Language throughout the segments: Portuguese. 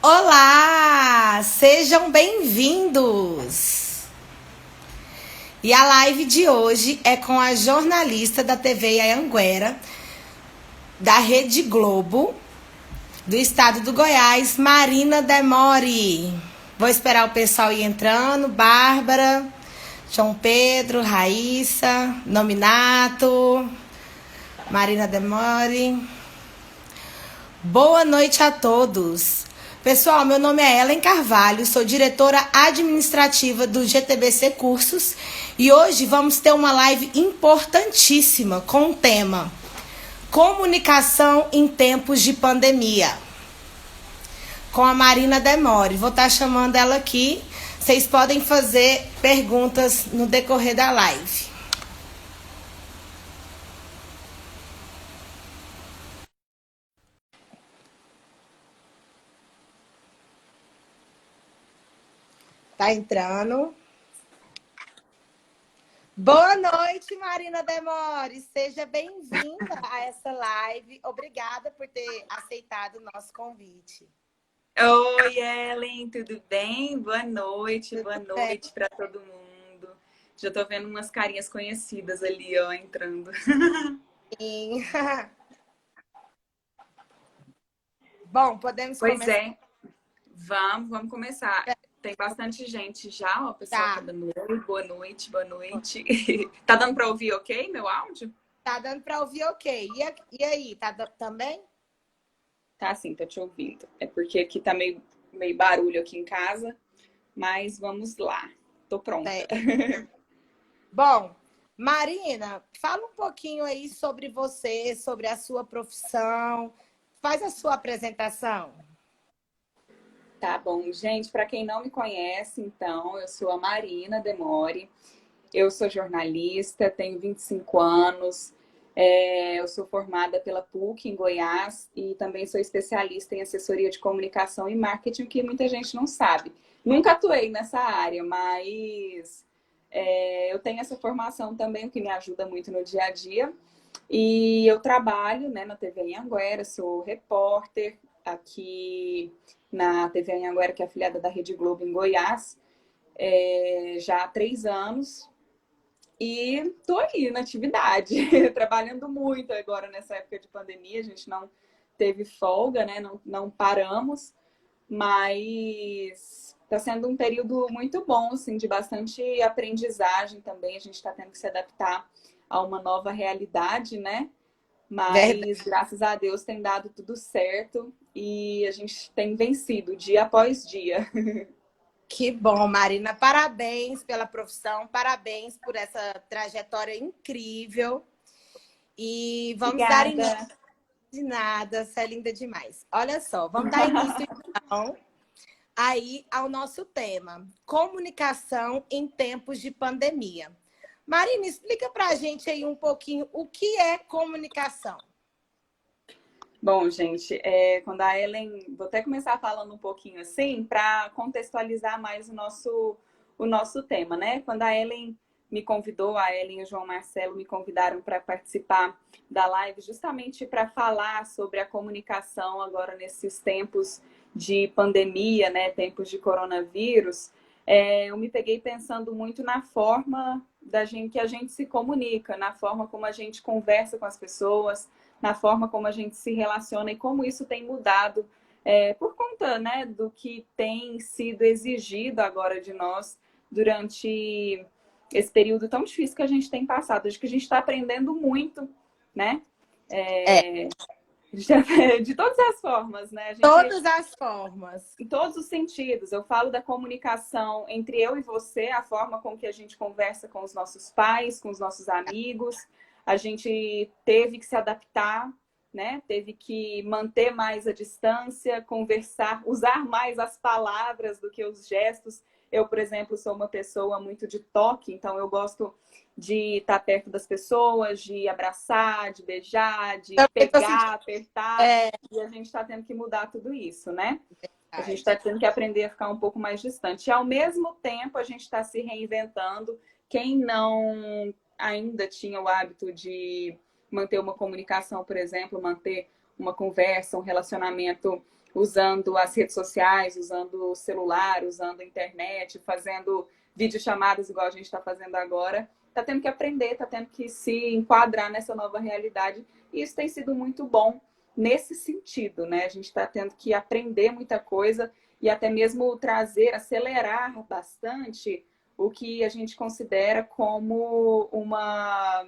Olá! Sejam bem-vindos! E a live de hoje é com a jornalista da TV Anhanguera, da Rede Globo, do estado do Goiás, Marina Demore. Vou esperar o pessoal ir entrando. Bárbara, João Pedro, Raíssa, Nominato, Marina Demore. Boa noite a todos. Pessoal, meu nome é Ellen Carvalho, sou diretora administrativa do GTBC Cursos e hoje vamos ter uma live importantíssima com o tema Comunicação em Tempos de Pandemia, com a Marina Demore. Vou estar chamando ela aqui, vocês podem fazer perguntas no decorrer da live. Tá entrando. Boa noite, Marina Demore. Seja bem-vinda a essa live. Obrigada por ter aceitado o nosso convite. Oi, Ellen, tudo bem? Boa noite para todo mundo. Já tô vendo umas carinhas conhecidas ali, ó, entrando. Sim. Bom, podemos Pois começar? é, vamos começar. Tem bastante gente já, ó, o pessoal tá dando oi, boa noite, boa noite. Tá dando para ouvir ok, meu áudio? Tá dando para ouvir ok. E aí, tá também? Tá sim, tô te ouvindo. É porque aqui tá meio barulho aqui em casa, mas vamos lá. Tô pronta. Bom, Marina, fala um pouquinho aí sobre você, sobre a sua profissão. Faz a sua apresentação. Tá bom, gente, para quem não me conhece, então, eu sou a Marina Demore, eu sou jornalista, tenho 25 anos, eu sou formada pela PUC em Goiás e também sou especialista em assessoria de comunicação e marketing, que muita gente não sabe. Nunca atuei nessa área, mas eu tenho essa formação também, o que me ajuda muito no dia a dia. E eu trabalho, né, na TV Anhanguera, sou repórter aqui na TV Anhanguera, que é afiliada da Rede Globo em Goiás, já há 3 anos. E tô aí na atividade, trabalhando muito agora nessa época de pandemia. A gente não teve folga, né? Não paramos, mas está sendo um período muito bom, assim, de bastante aprendizagem também. A gente está tendo que se adaptar a uma nova realidade, né? Mas, graças a Deus, tem dado tudo certo e a gente tem vencido dia após dia. Que bom, Marina. Parabéns pela profissão, parabéns por essa trajetória incrível. E vamos dar início. De nada, você é linda demais. Olha só, vamos dar início, então, aí ao nosso tema, comunicação em tempos de pandemia. Marina, explica para a gente aí um pouquinho o que é comunicação. Bom, gente, quando a Ellen... Vou até começar falando um pouquinho assim, para contextualizar mais o nosso tema, né? Quando a Ellen me convidou, a Ellen e o João Marcelo me convidaram para participar da live, justamente para falar sobre a comunicação agora nesses tempos de pandemia, né? Tempos de coronavírus. Eu me peguei pensando muito na forma que a gente se comunica, na forma como a gente conversa com as pessoas, na forma como a gente se relaciona e como isso tem mudado por conta, né, do que tem sido exigido agora de nós durante esse período tão difícil que a gente tem passado. Acho que a gente está aprendendo muito, né? De todas as formas, né? Todas as formas. Em todos os sentidos. Eu falo da comunicação entre eu e você, a forma com que a gente conversa com os nossos pais, com os nossos amigos. A gente teve que se adaptar, né? Teve que manter mais a distância, conversar, usar mais as palavras do que os gestos. Eu, por exemplo, sou uma pessoa muito de toque, então eu gosto de estar perto das pessoas, de abraçar, de beijar, de pegar, apertar. E a gente está tendo que mudar tudo isso, né? A gente está tendo que aprender a ficar um pouco mais distante. E, ao mesmo tempo, a gente está se reinventando. Quem não ainda tinha o hábito de manter uma comunicação, por exemplo, manter uma conversa, um relacionamento usando as redes sociais, usando o celular, usando a internet, fazendo videochamadas igual a gente está fazendo agora, está tendo que aprender, está tendo que se enquadrar nessa nova realidade. E isso tem sido muito bom nesse sentido, né? A gente está tendo que aprender muita coisa e até mesmo trazer, acelerar bastante o que a gente considera como uma...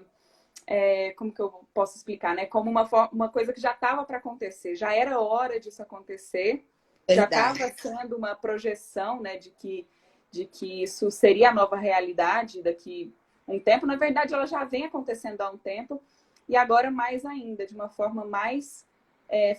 como que eu posso explicar, né? Como uma coisa que já estava para acontecer, já era hora disso acontecer, já estava sendo uma projeção, né, de que isso seria a nova realidade daqui um tempo. Na verdade, ela já vem acontecendo há um tempo, e agora mais ainda, de uma forma mais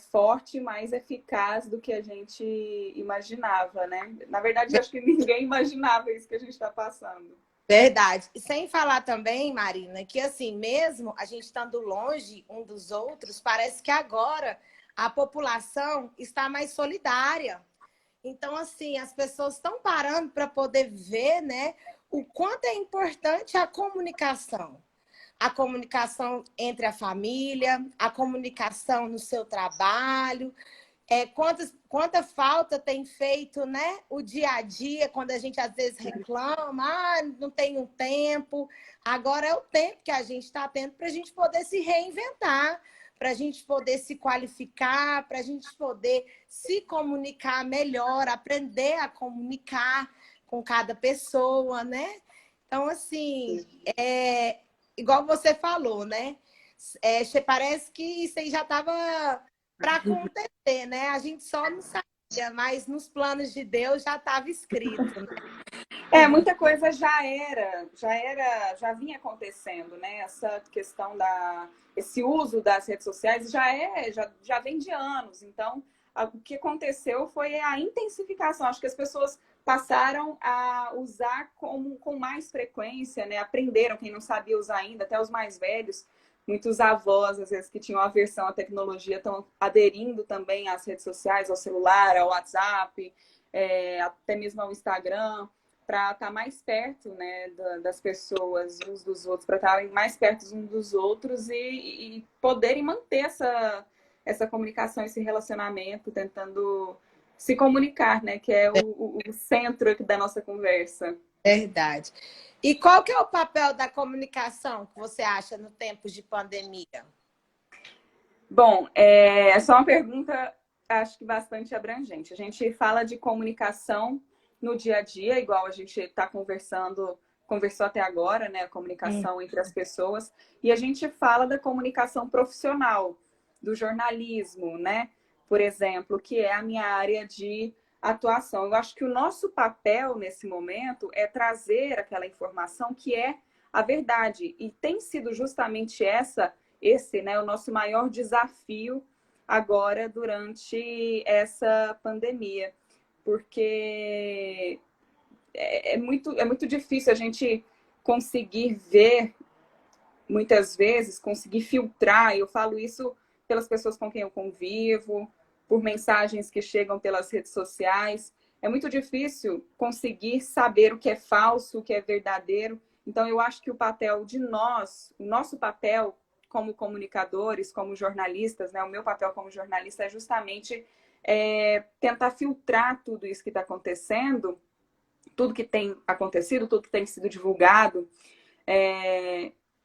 forte, mais eficaz do que a gente imaginava, né? Na verdade, acho que ninguém imaginava isso que a gente está passando. Verdade. E sem falar também, Marina, que assim, mesmo a gente estando longe um dos outros, parece que agora a população está mais solidária. Então, assim, as pessoas estão parando para poder ver, né, o quanto é importante a comunicação. A comunicação entre a família, a comunicação no seu trabalho, quanta falta tem feito, né? O dia a dia, quando a gente às vezes reclama, não tenho tempo. Agora é o tempo que a gente está tendo para a gente poder se reinventar, para a gente poder se qualificar, para a gente poder se comunicar melhor, aprender a comunicar com cada pessoa, né? Então, assim, igual você falou, né? Parece que isso aí já estava para acontecer, né? A gente só não sabia, mas nos planos de Deus já estava escrito, né? Muita coisa já vinha acontecendo, né? Essa questão esse uso das redes sociais já vem de anos. Então, o que aconteceu foi a intensificação. Acho que as pessoas passaram a usar com mais frequência, né? Aprenderam, quem não sabia usar ainda, até os mais velhos, muitos avós, às vezes, que tinham aversão à tecnologia, estão aderindo também às redes sociais, ao celular, ao WhatsApp, até mesmo ao Instagram, para estar mais perto, né, das pessoas, uns dos outros, para estarem mais perto uns dos outros e poderem manter essa comunicação, esse relacionamento, tentando se comunicar, né, que é o centro aqui da nossa conversa. Verdade. E qual que é o papel da comunicação que você acha no tempo de pandemia? Bom, é só uma pergunta, acho que bastante abrangente. A gente fala de comunicação no dia a dia, igual a gente está conversou até agora, né? A comunicação entre as pessoas. E a gente fala da comunicação profissional, do jornalismo, né? Por exemplo, que é a minha área de atuação. Eu acho que o nosso papel nesse momento é trazer aquela informação que é a verdade. E tem sido justamente esse, né, o nosso maior desafio agora durante essa pandemia. Porque é muito difícil a gente conseguir ver, muitas vezes, conseguir filtrar. Eu falo isso pelas pessoas com quem eu convivo, por mensagens que chegam pelas redes sociais. É muito difícil conseguir saber o que é falso, o que é verdadeiro. Então, eu acho que o papel de nós, o nosso papel como comunicadores, como jornalistas, né? O meu papel como jornalista é justamente tentar filtrar tudo isso que está acontecendo, tudo que tem acontecido, tudo que tem sido divulgado,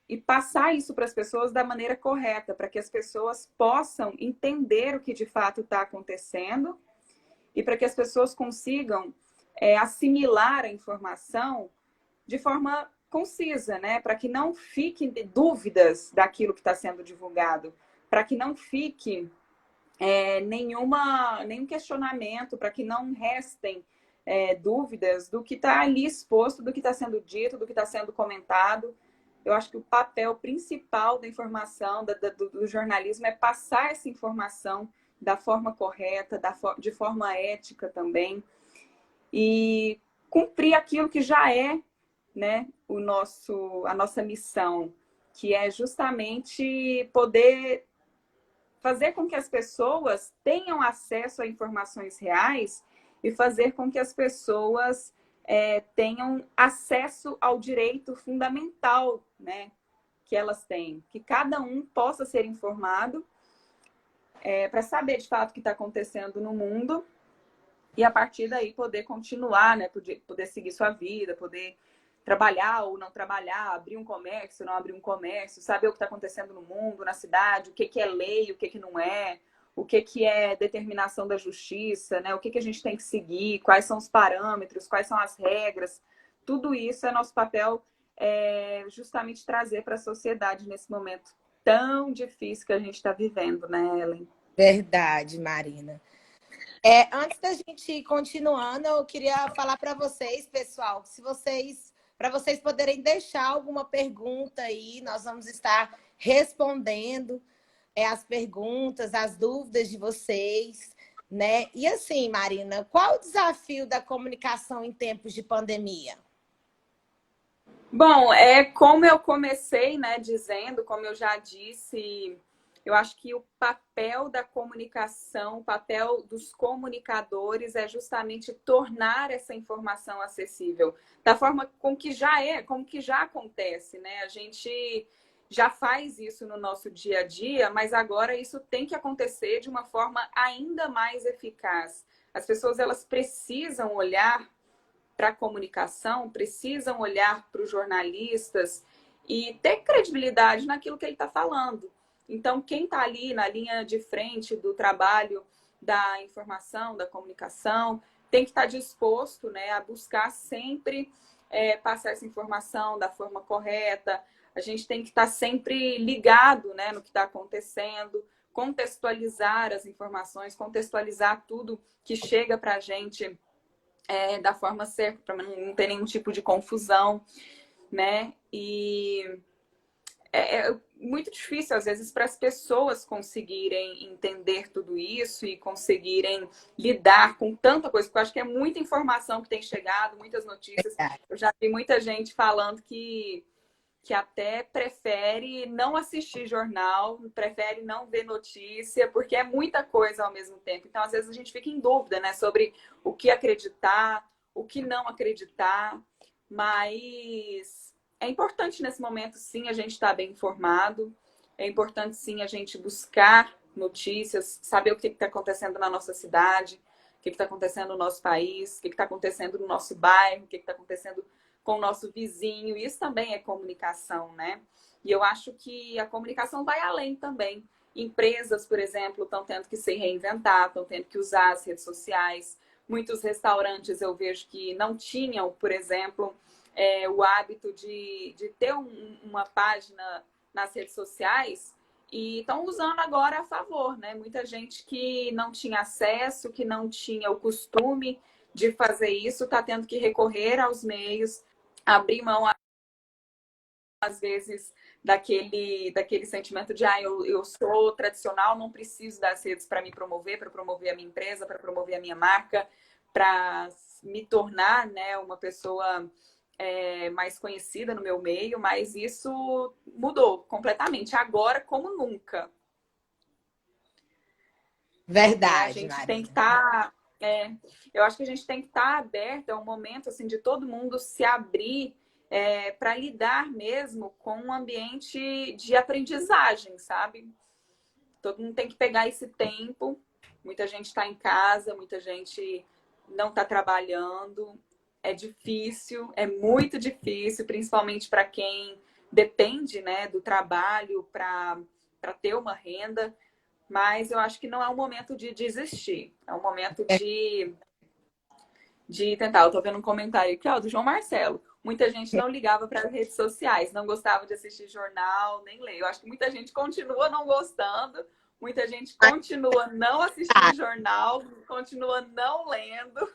e passar isso para as pessoas da maneira correta, para que as pessoas possam entender o que de fato está acontecendo e para que as pessoas consigam assimilar a informação de forma concisa, né? Para que não fiquem dúvidas daquilo que está sendo divulgado, para que não fique nenhum questionamento, para que não restem dúvidas do que está ali exposto, do que está sendo dito, do que está sendo comentado. Eu acho que o papel principal da informação, do jornalismo, é passar essa informação da forma correta, de forma ética também, e cumprir aquilo que já é, né, a nossa missão, que é justamente poder fazer com que as pessoas tenham acesso a informações reais e fazer com que as pessoas tenham acesso ao direito fundamental, né, que elas têm. Que cada um possa ser informado para saber de fato o que está acontecendo no mundo e a partir daí poder continuar, né? Poder seguir sua vida, poder trabalhar ou não trabalhar, abrir um comércio, não abrir um comércio, saber o que está acontecendo no mundo, na cidade, o que é lei, o que não é, o que é determinação da justiça, né? O que a gente tem que seguir, quais são os parâmetros, quais são as regras. Tudo isso é nosso papel, justamente trazer para a sociedade nesse momento tão difícil que a gente está vivendo, né, Ellen? Verdade, Marina. Antes da gente ir continuando, eu queria falar para vocês, pessoal, para vocês poderem deixar alguma pergunta aí, nós vamos estar respondendo as perguntas, as dúvidas de vocês, né? E assim, Marina, qual o desafio da comunicação em tempos de pandemia? Bom, como eu comecei, né, dizendo, como eu já disse, eu acho que o papel da comunicação, o papel dos comunicadores é justamente tornar essa informação acessível da forma com que como que já acontece, né? A gente já faz isso no nosso dia a dia, mas agora isso tem que acontecer de uma forma ainda mais eficaz. As pessoas, elas precisam olhar para a comunicação, precisam olhar para os jornalistas e ter credibilidade naquilo que ele está falando. Então, quem está ali na linha de frente do trabalho da informação, da comunicação, tem que estar disposto, né, a buscar sempre passar essa informação da forma correta. A gente tem que estar sempre ligado, né, no que está acontecendo, contextualizar as informações, contextualizar tudo que chega para a gente da forma certa, para não ter nenhum tipo de confusão, né? E é muito difícil, às vezes, para as pessoas conseguirem entender tudo isso e conseguirem lidar com tanta coisa, porque eu acho que é muita informação que tem chegado, muitas notícias. Eu já vi muita gente falando que até prefere não assistir jornal, prefere não ver notícia, porque é muita coisa ao mesmo tempo. Então, às vezes, a gente fica em dúvida, né, sobre o que acreditar, o que não acreditar, mas é importante nesse momento, sim, a gente estar bem informado, é importante, sim, a gente buscar notícias, saber o que está acontecendo na nossa cidade, o que está acontecendo no nosso país, o que está acontecendo no nosso bairro, o que está acontecendo com o nosso vizinho. Isso também é comunicação, né? E eu acho que a comunicação vai além também. Empresas, por exemplo, estão tendo que se reinventar, estão tendo que usar as redes sociais. Muitos restaurantes eu vejo que não tinham, por exemplo, o hábito de ter uma página nas redes sociais e estão usando agora a favor, né? Muita gente que não tinha acesso, que não tinha o costume de fazer isso, está tendo que recorrer aos meios, abrir mão, às vezes, daquele sentimento de eu sou tradicional, não preciso das redes para me promover, para promover a minha empresa, para promover a minha marca, para me tornar, né, uma pessoa mais conhecida no meu meio, mas isso mudou completamente, agora como nunca. Verdade, a gente Marina. tem que estar... eu acho que a gente tem que estar aberto, é um momento assim, de todo mundo se abrir para lidar mesmo com um ambiente de aprendizagem, sabe? Todo mundo tem que pegar esse tempo. Muita gente está em casa, muita gente não está trabalhando. É difícil, é muito difícil, principalmente para quem depende, né, do trabalho para ter uma renda. Mas eu acho que não é um momento de desistir. É um momento de tentar. Eu tô vendo um comentário aqui, ó, do João Marcelo. Muita gente não ligava para as redes sociais, não gostava de assistir jornal, nem ler. Eu acho que muita gente continua não gostando, muita gente continua não assistindo jornal, continua não lendo,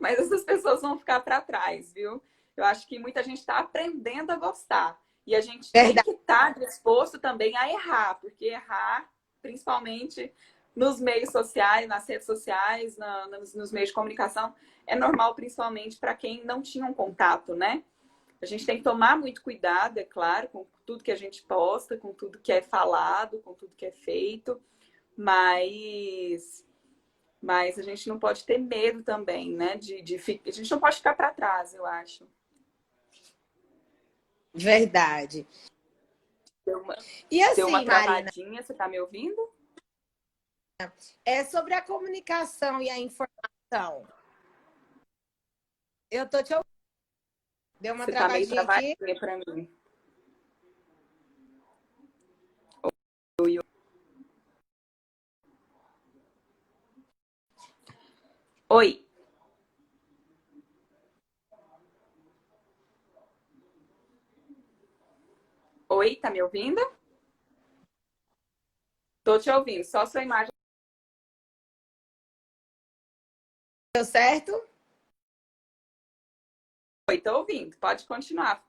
mas essas pessoas vão ficar para trás, viu? Eu acho que muita gente está aprendendo a gostar. E a gente tem que estar disposto também a errar, porque errar, principalmente nos meios sociais, nas redes sociais, nos meios de comunicação, é normal, principalmente para quem não tinha um contato, né? A gente tem que tomar muito cuidado, é claro, com tudo que a gente posta, com tudo que é falado, com tudo que é feito, mas a gente não pode ter medo também, né? A gente não pode ficar para trás, eu acho. Verdade. E assim, deu uma travadinha, Marina, você tá me ouvindo? É sobre a comunicação e a informação. Eu tô te ouvindo. Deu uma Você tá meio travadinha aqui. travadinha pra mim. Oi. Oi, tá me ouvindo? Tô te ouvindo, só sua imagem. Deu certo? Oi, tô ouvindo, pode continuar.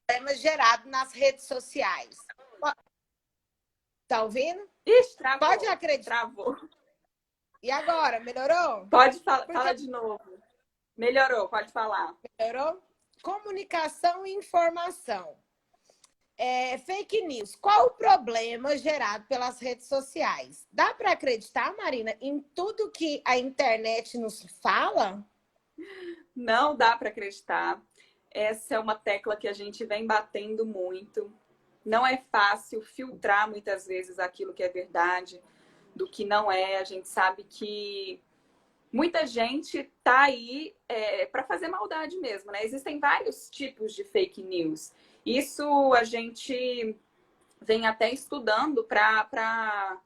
Problemas gerados nas redes sociais. Tá ouvindo? Ixi, travou. Pode acreditar. Travou. E agora, melhorou? Pode falar, Porque... fala de novo. Melhorou, pode falar. Melhorou? Comunicação e informação. Fake news. Qual o problema gerado pelas redes sociais? Dá para acreditar, Marina, em tudo que a internet nos fala? Não dá para acreditar. Essa é uma tecla que a gente vem batendo muito. Não é fácil filtrar muitas vezes aquilo que é verdade do que não é. A gente sabe que muita gente tá aí para fazer maldade mesmo, né? Existem vários tipos de fake news. Isso a gente vem até estudando para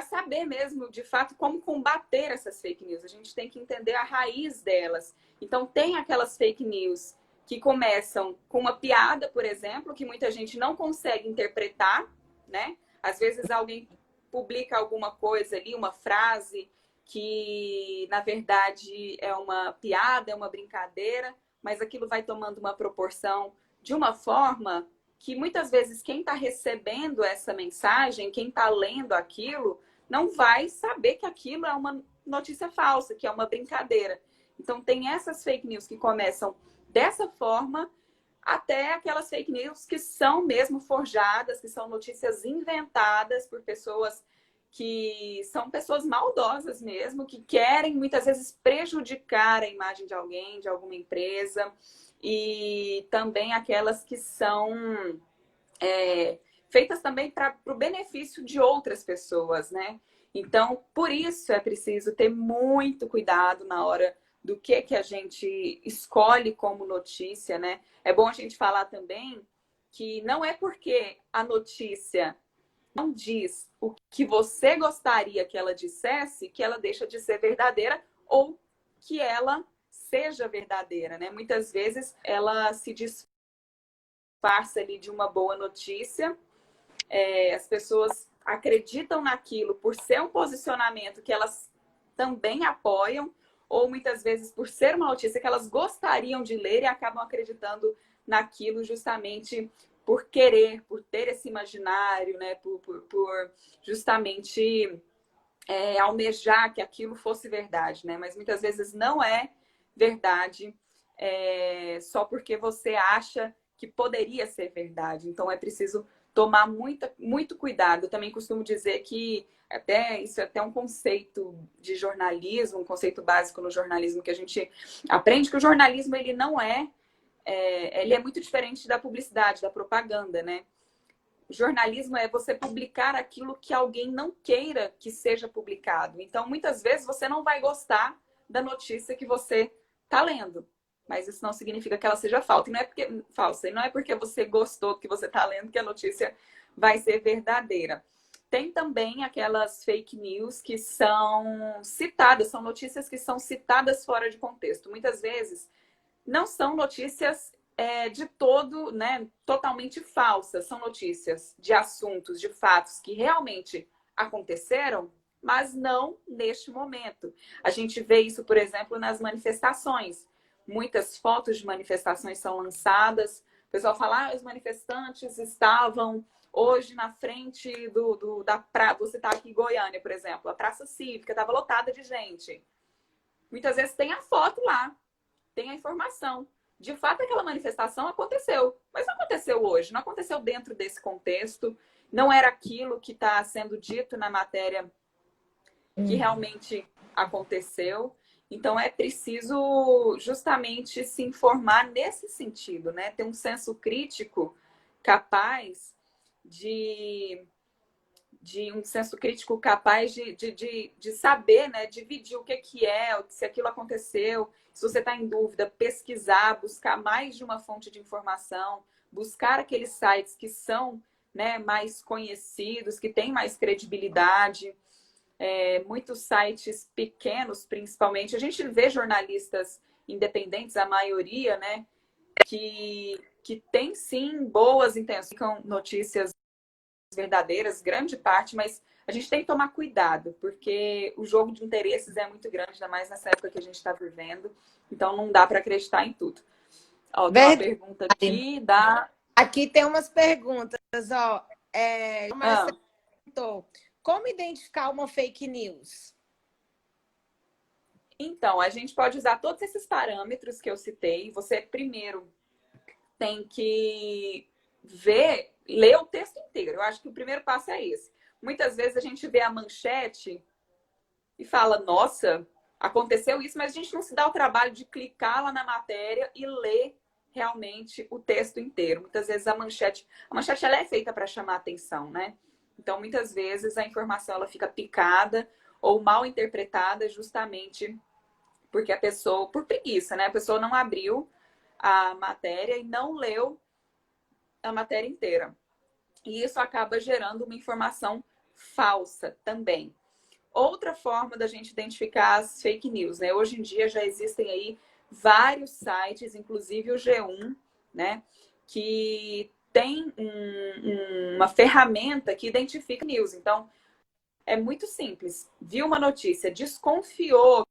saber mesmo, de fato, como combater essas fake news. A gente tem que entender a raiz delas. Então, tem aquelas fake news que começam com uma piada, por exemplo, que muita gente não consegue interpretar, né? Às vezes alguém publica alguma coisa ali, uma frase que, na verdade, é uma piada, é uma brincadeira, mas aquilo vai tomando uma proporção de uma forma que muitas vezes quem está recebendo essa mensagem, quem está lendo aquilo, não vai saber que aquilo é uma notícia falsa, que é uma brincadeira. Então, tem essas fake news que começam dessa forma, até aquelas fake news que são mesmo forjadas, que são notícias inventadas por pessoas que são pessoas maldosas mesmo, que querem muitas vezes prejudicar a imagem de alguém, de alguma empresa, e também aquelas que são feitas também para o benefício de outras pessoas, né? Então, por isso é preciso ter muito cuidado na hora do que a gente escolhe como notícia, né? É bom a gente falar também que não é porque a notícia não diz o que você gostaria que ela dissesse que ela deixa de ser verdadeira ou que ela seja verdadeira, né? Muitas vezes ela se disfarça ali de uma boa notícia, as pessoas acreditam naquilo por ser um posicionamento que elas também apoiam, ou muitas vezes por ser uma notícia que elas gostariam de ler e acabam acreditando naquilo justamente por querer, por ter esse imaginário, né? Por justamente almejar que aquilo fosse verdade, né? Mas muitas vezes não é verdade, só porque você acha que poderia ser verdade. Então é preciso tomar muito cuidado. Eu também costumo dizer que isso é até um conceito de jornalismo, um conceito básico no jornalismo que a gente aprende que o jornalismo ele não ele é muito diferente da publicidade, da propaganda, né? O jornalismo é você publicar aquilo que alguém não queira que seja publicado. Então, muitas vezes você não vai gostar da notícia que você está lendo. Mas isso não significa que ela seja falsa. E não é porque você gostou do que você está lendo que a notícia vai ser verdadeira. Tem também aquelas fake news que são citadas, são notícias que são citadas fora de contexto. Muitas vezes não são notícias de todo, né, totalmente falsas. São notícias de assuntos, de fatos que realmente aconteceram, mas não neste momento. A gente vê isso, por exemplo, nas manifestações. Muitas fotos de manifestações são lançadas. O pessoal fala, os manifestantes estavam hoje na frente da praça. Você está aqui em Goiânia, por exemplo, a Praça Cívica estava lotada de gente. Muitas vezes tem a foto lá, tem a informação. De fato, aquela manifestação aconteceu, mas não aconteceu hoje, não aconteceu dentro desse contexto, não era aquilo que está sendo dito na matéria que realmente aconteceu. Então, é preciso justamente se informar nesse sentido, né? Ter um senso crítico capaz de um senso crítico capaz de saber, né, dividir o que é, se aquilo aconteceu, se você está em dúvida, pesquisar, buscar mais de uma fonte de informação, buscar aqueles sites que são, né, mais conhecidos, que têm mais credibilidade. Muitos sites pequenos, principalmente. A gente vê jornalistas independentes, a maioria, né, que tem sim boas intenções, com notícias verdadeiras, grande parte, mas a gente tem que tomar cuidado, porque o jogo de interesses é muito grande, ainda mais nessa época que a gente está vivendo, então não dá para acreditar em tudo. Ó, tem uma pergunta aqui da... Aqui tem umas perguntas, ó. O Marcelo perguntou, como identificar uma fake news? Então, a gente pode usar todos esses parâmetros que eu citei. Você primeiro tem que ler o texto inteiro. Eu acho que o primeiro passo é esse. Muitas vezes a gente vê a manchete e fala, nossa, aconteceu isso, mas a gente não se dá o trabalho de clicar lá na matéria e ler realmente o texto inteiro. Muitas vezes a manchete ela é feita para chamar atenção, né? Então, muitas vezes a informação ela fica picada ou mal interpretada justamente porque a pessoa, por preguiça, né? A pessoa não abriu a matéria e não leu a matéria inteira. E isso acaba gerando uma informação falsa também. Outra forma da gente identificar as fake news, né? Hoje em dia já existem aí vários sites, inclusive o G1, né? Que tem uma ferramenta que identifica news. Então, é muito simples. Viu uma notícia, desconfiou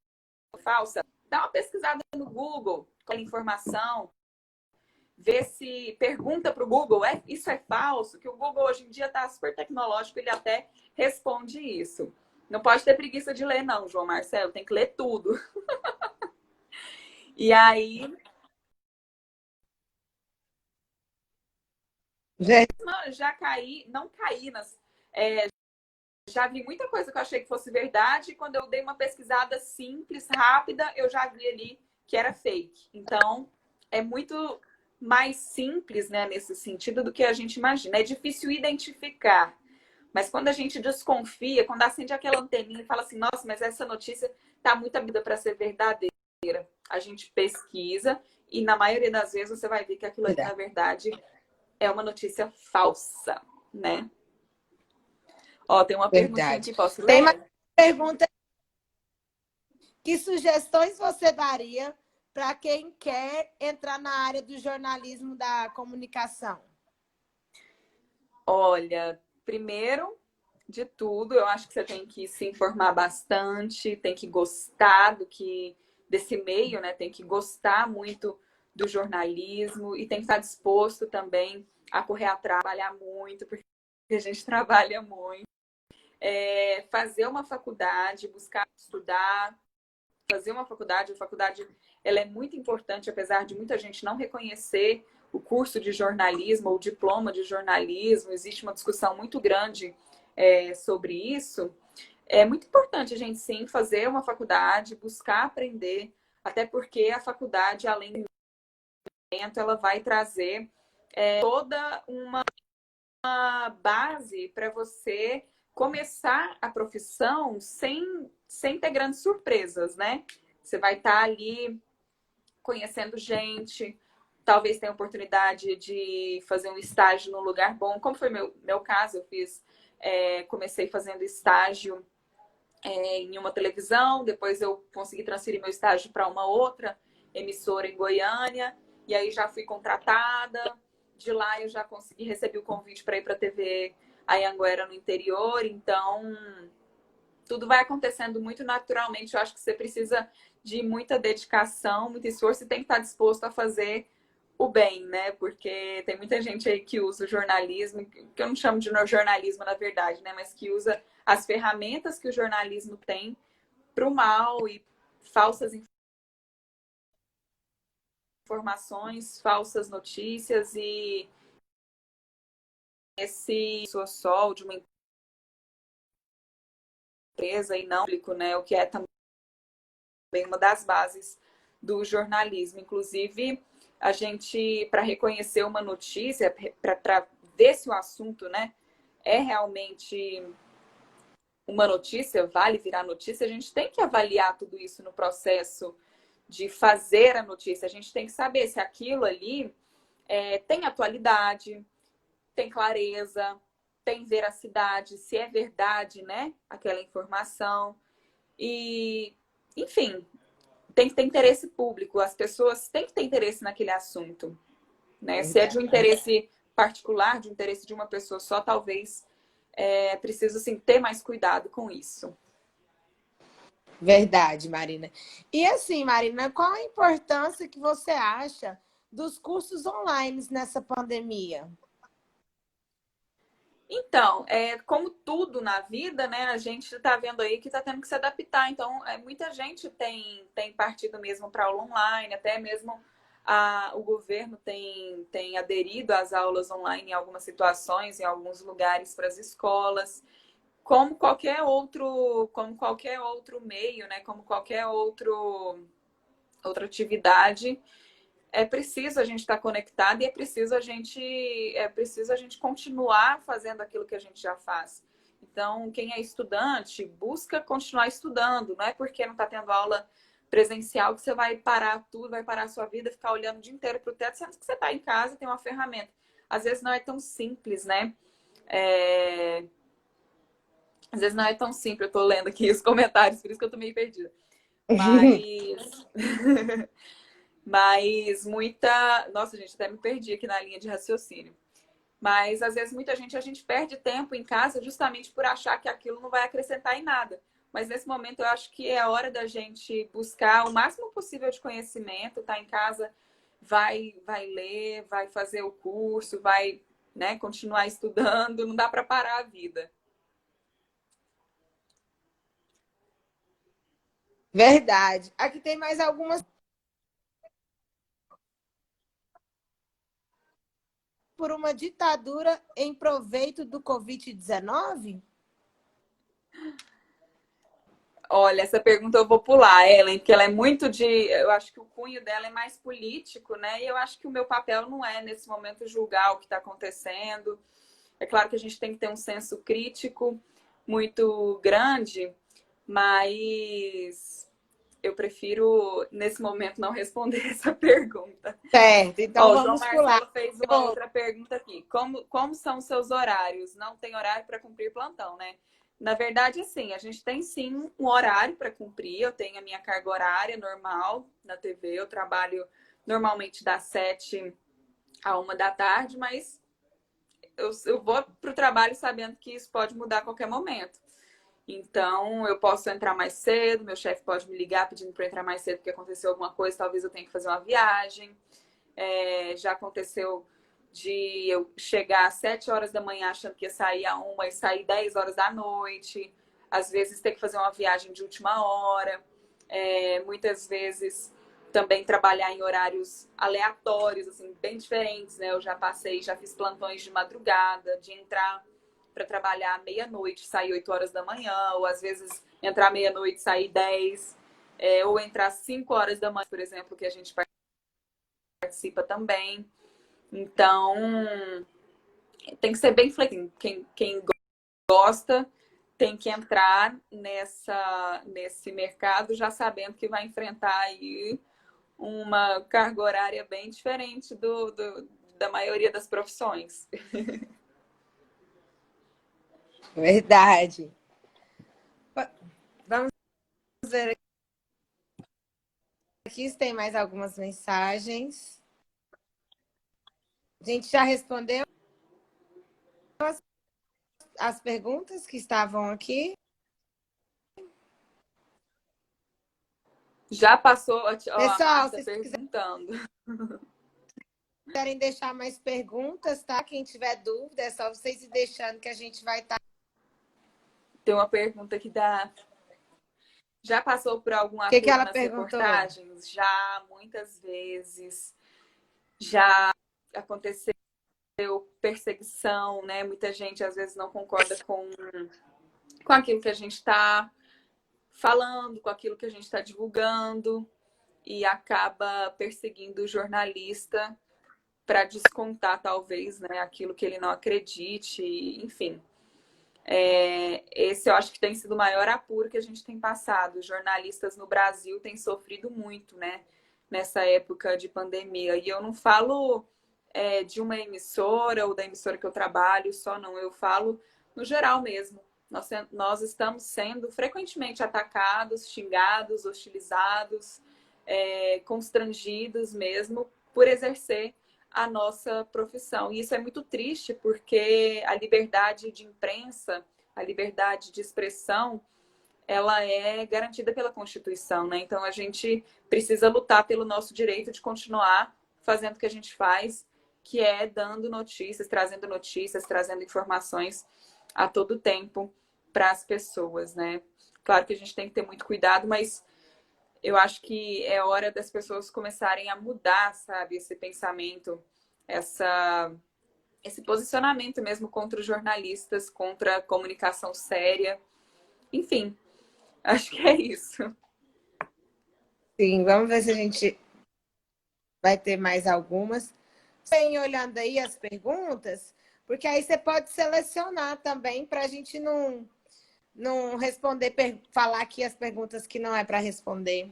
falsa, dá uma pesquisada no Google com a informação, vê se pergunta para o Google, isso é falso? Que o Google hoje em dia está super tecnológico, ele até responde isso. Não pode ter preguiça de ler, não, João Marcelo, tem que ler tudo. E aí... Já caí, não caí nas... já vi muita coisa que eu achei que fosse verdade, e quando eu dei uma pesquisada simples, rápida, eu já vi ali que era fake. Então, é muito mais simples, né, nesse sentido do que a gente imagina. É difícil identificar. Mas quando a gente desconfia, quando acende aquela anteninha e fala assim, nossa, mas essa notícia está muito amiga para ser verdadeira, a gente pesquisa e na maioria das vezes você vai ver que aquilo ali, na verdade, é uma notícia falsa, né? Ó, tem uma perguntinha aqui, posso ler? Tem uma pergunta. Que sugestões você daria para quem quer entrar na área do jornalismo da comunicação? Olha, primeiro de tudo, eu acho que você tem que se informar bastante, tem que gostar desse meio, né? Tem que gostar muito do jornalismo e tem que estar disposto também a correr atrás, trabalhar muito, porque a gente trabalha muito. Fazer uma faculdade, buscar estudar, fazer uma faculdade. A faculdade ela é muito importante, apesar de muita gente não reconhecer o curso de jornalismo ou o diploma de jornalismo. Existe uma discussão muito grande sobre isso. É muito importante a gente, sim, fazer uma faculdade, buscar aprender, até porque a faculdade, além do conhecimento, ela vai trazer toda uma base para você começar a profissão sem ter grandes surpresas, né? Você vai estar ali conhecendo gente, talvez tenha oportunidade de fazer um estágio num lugar bom. Como foi meu caso, eu comecei fazendo estágio em uma televisão, depois eu consegui transferir meu estágio para uma outra emissora em Goiânia, e aí já fui contratada. De lá eu já consegui receber o convite para ir para a TV Anhanguera no interior, então tudo vai acontecendo muito naturalmente. Eu acho que você precisa de muita dedicação, muito esforço e tem que estar disposto a fazer o bem, né? Porque tem muita gente aí que usa o jornalismo, que eu não chamo de jornalismo na verdade, né? Mas que usa as ferramentas que o jornalismo tem para o mal e falsas informações, falsas notícias e esse sol de uma empresa e não público, né? O que é também uma das bases do jornalismo. Inclusive, a gente, para reconhecer uma notícia, para ver se o assunto, né, é realmente uma notícia, vale virar notícia, a gente tem que avaliar tudo isso no processo de fazer a notícia. A gente tem que saber se aquilo ali tem atualidade, tem clareza, tem veracidade, se é verdade, né, aquela informação. E, enfim, tem que ter interesse público. As pessoas têm que ter interesse naquele assunto, né? Se é de um interesse particular, de um interesse de uma pessoa só, talvez é preciso, assim, ter mais cuidado com isso. Verdade, Marina. E assim, Marina, qual a importância que você acha dos cursos online nessa pandemia? Então, como tudo na vida, né, a gente está vendo aí que está tendo que se adaptar. Então, muita gente tem partido mesmo para aula online, até mesmo o governo tem aderido às aulas online em algumas situações, em alguns lugares para as escolas, como qualquer outro meio, né, como qualquer outra atividade. É preciso a gente estar conectado e é preciso a gente continuar fazendo aquilo que a gente já faz. Então, quem é estudante, busca continuar estudando. Não é porque não está tendo aula presencial que você vai parar tudo, vai parar a sua vida, ficar olhando o dia inteiro para o teto, sendo que você está em casa e tem uma ferramenta. Às vezes não é tão simples, né? Às vezes não é tão simples. Eu estou lendo aqui os comentários, por isso que eu estou meio perdida. Mas... Mas muita... Nossa, gente, até me perdi aqui na linha de raciocínio. Mas, às vezes, a gente perde tempo em casa justamente por achar que aquilo não vai acrescentar em nada. Mas, nesse momento, eu acho que é a hora da gente buscar o máximo possível de conhecimento, tá em casa, vai ler, vai fazer o curso, vai, né, continuar estudando, não dá para parar a vida. Verdade. Aqui tem mais algumas. Por uma ditadura em proveito do Covid-19? Olha, essa pergunta eu vou pular, Ellen, porque ela é muito de... Eu acho que o cunho dela é mais político, né? E eu acho que o meu papel não é, nesse momento, julgar o que está acontecendo. É claro que a gente tem que ter um senso crítico muito grande, mas eu prefiro, nesse momento, não responder essa pergunta. Certo, então O João vamos pular. Marcelo fez uma outra pergunta aqui. Como são os seus horários? Não tem horário para cumprir plantão, né? Na verdade, assim, a gente tem sim um horário para cumprir. Eu tenho a minha carga horária normal na TV. Eu trabalho normalmente das 7 à 1 da tarde, mas eu vou para o trabalho sabendo que isso pode mudar a qualquer momento. Então, eu posso entrar mais cedo, meu chefe pode me ligar pedindo para entrar mais cedo porque aconteceu alguma coisa, talvez eu tenha que fazer uma viagem. Já aconteceu de eu chegar às 7 horas da manhã achando que ia sair a 1 e sair 10 horas da noite. Às vezes ter que fazer uma viagem de última hora. Muitas vezes também trabalhar em horários aleatórios, assim, bem diferentes, né? Eu já fiz plantões de madrugada, de entrar para trabalhar meia-noite, sair 8 horas da manhã, ou às vezes entrar meia-noite, sair 10, ou entrar 5 horas da manhã, por exemplo, que a gente participa também. Então, tem que ser bem flexível. Quem gosta tem que entrar nesse mercado já sabendo que vai enfrentar aí uma carga horária bem diferente da maioria das profissões. Verdade. Vamos ver aqui se tem mais algumas mensagens. A gente já respondeu as perguntas que estavam aqui? Já passou, ó, Pessoal, a Marta se perguntando. quiserem deixar mais perguntas, tá? Quem tiver dúvida, é só vocês ir deixando que a gente vai estar. Tem uma pergunta que dá. Já passou por algum O que apuro ela nas perguntou? reportagens? Já, muitas vezes. Já aconteceu perseguição, né? Muita gente às vezes não concorda com aquilo que a gente está falando, com aquilo que a gente está divulgando e acaba perseguindo o jornalista para descontar, talvez, né, aquilo que ele não acredite, enfim. Esse eu acho que tem sido o maior apuro que a gente tem passado. Os jornalistas no Brasil têm sofrido muito, né, nessa época de pandemia. E eu não falo de uma emissora ou da emissora que eu trabalho só, não. Eu falo no geral mesmo. Nós estamos sendo frequentemente atacados, xingados, hostilizados, constrangidos mesmo por exercer a nossa profissão. E isso é muito triste, porque a liberdade de imprensa, a liberdade de expressão, ela é garantida pela Constituição, né? Então a gente precisa lutar pelo nosso direito de continuar fazendo o que a gente faz, que é dando notícias, trazendo informações a todo tempo para as pessoas, né? Claro que a gente tem que ter muito cuidado, mas eu acho que é hora das pessoas começarem a mudar, sabe, esse pensamento, esse posicionamento mesmo contra os jornalistas, contra a comunicação séria. Enfim, acho que é isso. Sim, vamos ver se a gente vai ter mais algumas. Vem olhando aí as perguntas, porque aí você pode selecionar também para a gente não responder, falar aqui as perguntas que não é para responder.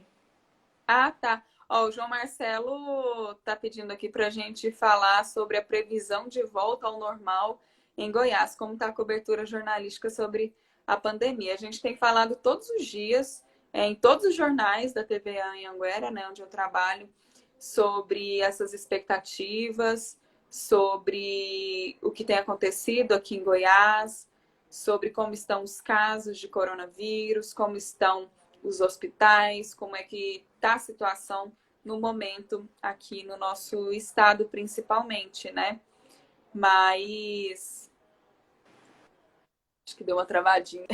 Ah, tá. Ó, o João Marcelo tá pedindo aqui para a gente falar sobre a previsão de volta ao normal em Goiás, como está a cobertura jornalística sobre a pandemia. A gente tem falado todos os dias, em todos os jornais da TVA Anhanguera, né, onde eu trabalho, sobre essas expectativas, sobre o que tem acontecido aqui em Goiás, sobre como estão os casos de coronavírus, como estão os hospitais, como é que está a situação no momento aqui no nosso estado, principalmente, né? Mas acho que deu uma travadinha.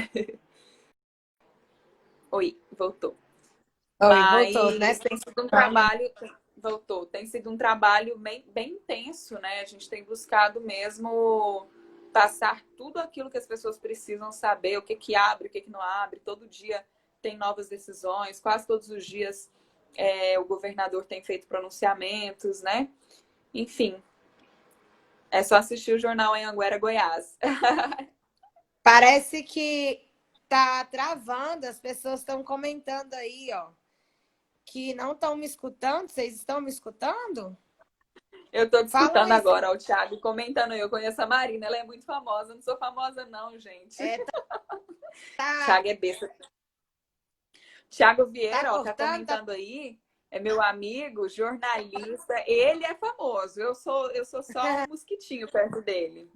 Oi, voltou. Oi, voltou, né? Mas tem sido um trabalho, voltou, tem sido um trabalho bem intenso, né? A gente tem buscado mesmo passar tudo aquilo que as pessoas precisam saber, o que que abre, o que que não abre. Todo dia tem novas decisões, quase todos os dias o governador tem feito pronunciamentos, né? Enfim, é só assistir o Jornal Anhanguera Goiás. Parece que tá travando, as pessoas estão comentando aí, ó, que não estão me escutando. Vocês estão me escutando? Eu tô te Falam escutando aí. agora, o Thiago comentando. Eu conheço a Marina, ela é muito famosa. Eu não sou famosa, não, gente. Tá, Thiago é besta. Thiago tá Vieira, ó, tá cortando? comentando aí. É meu amigo, jornalista. Ele é famoso. Eu sou só um mosquitinho perto dele.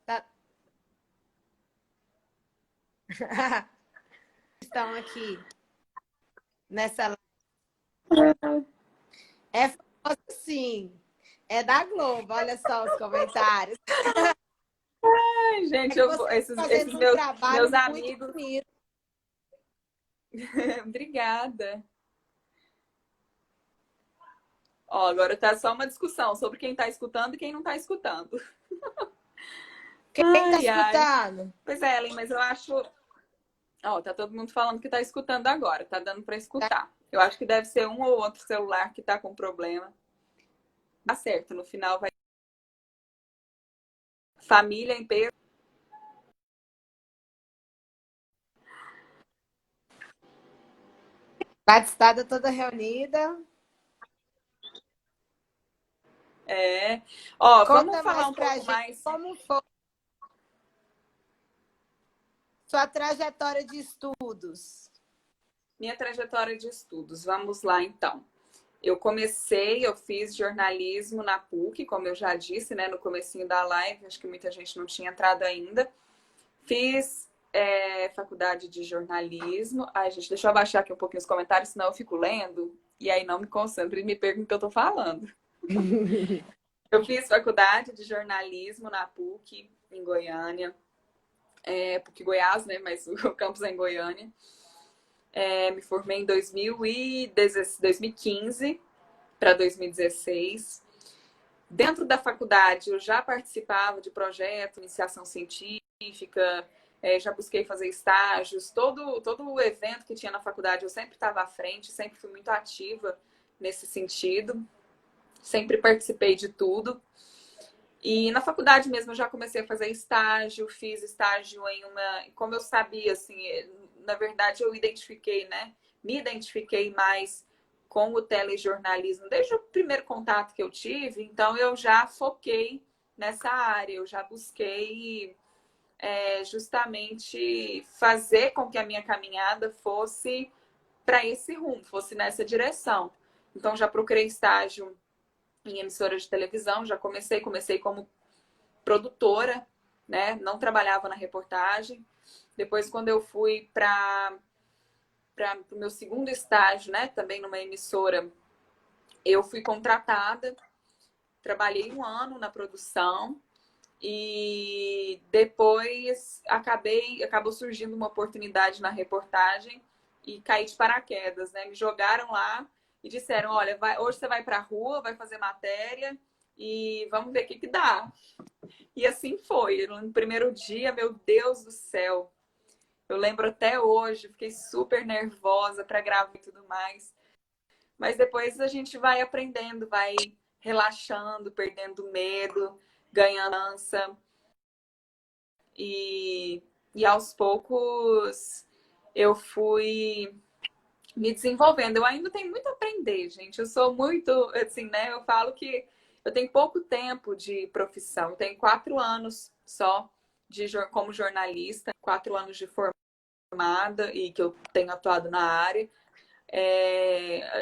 Tá. Estão aqui nessa. É famoso, sim. É da Globo. Olha só os comentários. Ai, É gente, que você está esses fazendo um trabalho meus muito amigos. bonito. Obrigada. Ó, agora tá só uma discussão sobre quem tá escutando e quem não tá escutando. Quem está Ai, ai. escutando? Pois é, Ellen, mas eu acho. Ó, tá todo mundo falando que tá escutando agora, tá dando para escutar. Eu acho que deve ser um ou outro celular que tá com problema. Tá certo, no final vai. Família em peso. Batizada toda reunida. É. Ó, vamos Conta falar mais um pra pouco gente mais. como foi sua trajetória de estudos. Minha trajetória de estudos. Vamos lá, então. Eu fiz jornalismo na PUC, como eu já disse, né, no comecinho da live, acho que muita gente não tinha entrado ainda. Fiz faculdade de jornalismo. Ai, gente, deixa eu abaixar aqui um pouquinho os comentários, senão eu fico lendo e aí não me concentro e me pergunto o que eu tô falando. Eu fiz faculdade de jornalismo na PUC, em Goiânia. PUC Goiás, né, mas o campus é em Goiânia. Me formei em 2015 para 2016. Dentro da faculdade, eu já participava de projetos, iniciação científica, já busquei fazer estágios, todo o evento que tinha na faculdade, eu sempre estava à frente, sempre fui muito ativa nesse sentido. Sempre participei de tudo. E na faculdade mesmo eu já comecei a fazer estágio, fiz estágio em uma... Como eu sabia, assim, na verdade eu identifiquei, né? Me identifiquei mais com o telejornalismo desde o primeiro contato que eu tive, então eu já foquei nessa área, eu já busquei justamente fazer com que a minha caminhada fosse para esse rumo, fosse nessa direção. Então já procurei estágio em emissora de televisão, já comecei como produtora, né? Não trabalhava na reportagem. Depois, quando eu fui para o meu segundo estágio, né? Também numa emissora, eu fui contratada, trabalhei um ano na produção e depois acabou surgindo uma oportunidade na reportagem e caí de paraquedas, né? Me jogaram lá e disseram, olha, hoje você vai para a rua, vai fazer matéria e vamos ver o que dá. E assim foi. No primeiro dia, meu Deus do céu, eu lembro até hoje, fiquei super nervosa para gravar e tudo mais. Mas depois a gente vai aprendendo, vai relaxando, perdendo medo, ganhando ânsia. E aos poucos eu fui me desenvolvendo. Eu ainda tenho muito a aprender, gente. Eu sou muito, assim, né? Eu falo que eu tenho pouco tempo de profissão. Eu tenho 4 anos só como jornalista, 4 anos de formada e que eu tenho atuado na área.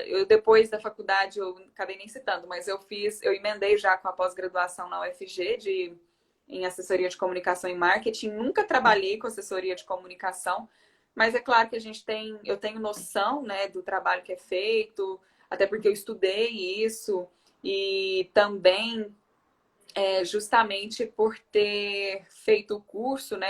Eu depois da faculdade, eu acabei nem citando, mas eu emendei já com a pós-graduação na UFG em assessoria de comunicação e marketing. Nunca trabalhei com assessoria de comunicação, mas é claro que eu tenho noção, né, do trabalho que é feito, até porque eu estudei isso e também justamente por ter feito o curso, né,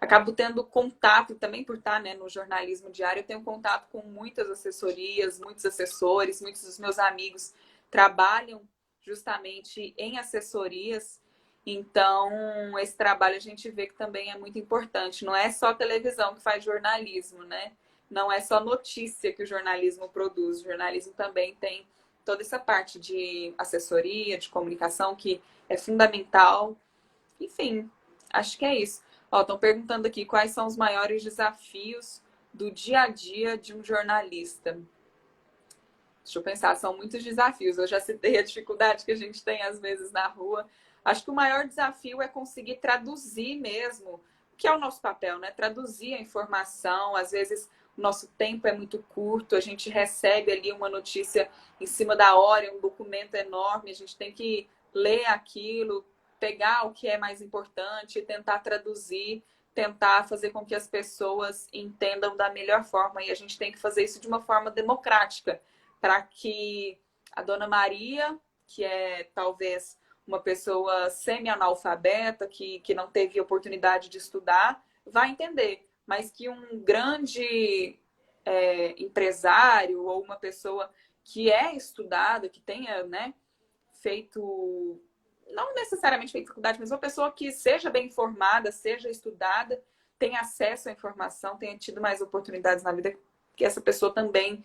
acabo tendo contato também por estar, né, no jornalismo diário, eu tenho contato com muitas assessorias, muitos assessores, muitos dos meus amigos trabalham justamente em assessorias. Então, esse trabalho a gente vê que também é muito importante. Não é só a televisão que faz jornalismo, né? Não é só notícia que o jornalismo produz. O jornalismo também tem toda essa parte de assessoria, de comunicação que é fundamental. Enfim, acho que é isso. Ó, estão perguntando aqui quais são os maiores desafios do dia a dia de um jornalista. Deixa eu pensar, são muitos desafios. Eu já citei a dificuldade que a gente tem às vezes na rua. Acho que o maior desafio é conseguir traduzir mesmo, que é o nosso papel, né? Traduzir a informação. Às vezes o nosso tempo é muito curto, a gente recebe ali uma notícia em cima da hora, um documento enorme, a gente tem que ler aquilo, pegar o que é mais importante, tentar traduzir, tentar fazer com que as pessoas entendam da melhor forma. E a gente tem que fazer isso de uma forma democrática para que a dona Maria, que é talvez uma pessoa semi-analfabeta, que não teve oportunidade de estudar, vá entender. Mas que um grande empresário ou uma pessoa que é estudada, que tenha, né, feito, não necessariamente feito faculdade, mas uma pessoa que seja bem informada, seja estudada, tenha acesso à informação, tenha tido mais oportunidades na vida, que essa pessoa também